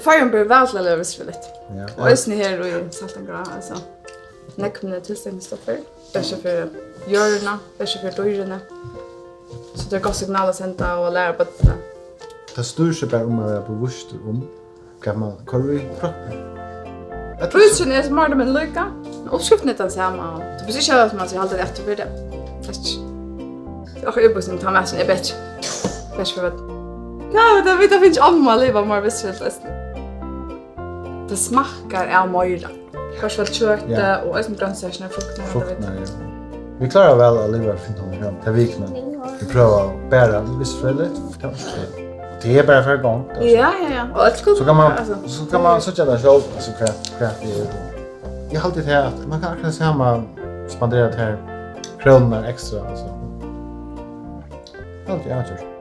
Färgen blir väldigt visserligt. Ja. Och just nu här i Saltangra alltså. Näckmne tillställningsstoffer. Bättre för djurarna, bättre för djuren. Så det är gott signal att sända och lära på det. Det styr sig bara om att vara bevisst om kan man korra i kroppen. Prisen är smartare men lika. Uppskriften är den samma. Det betyder inte att man ska hålla rätt för det. Och jag måste ta med sig en bättre. Bättre för att... Ja, det finns amma att leva mer visserligt. Det smakar av möjra. Kanske för köttet och en grönsakerna, frukterna. Vi klarar väl att leva 15 gram per vecka. Vi prövar att bära visserligt. Det är bara för igång. Ja. Och ett så kan man söka där själv så kvart det är. Jag har alltid här att man kan akkurat säga man spenderar det här kronor extra alltså. Allt jag har gjort.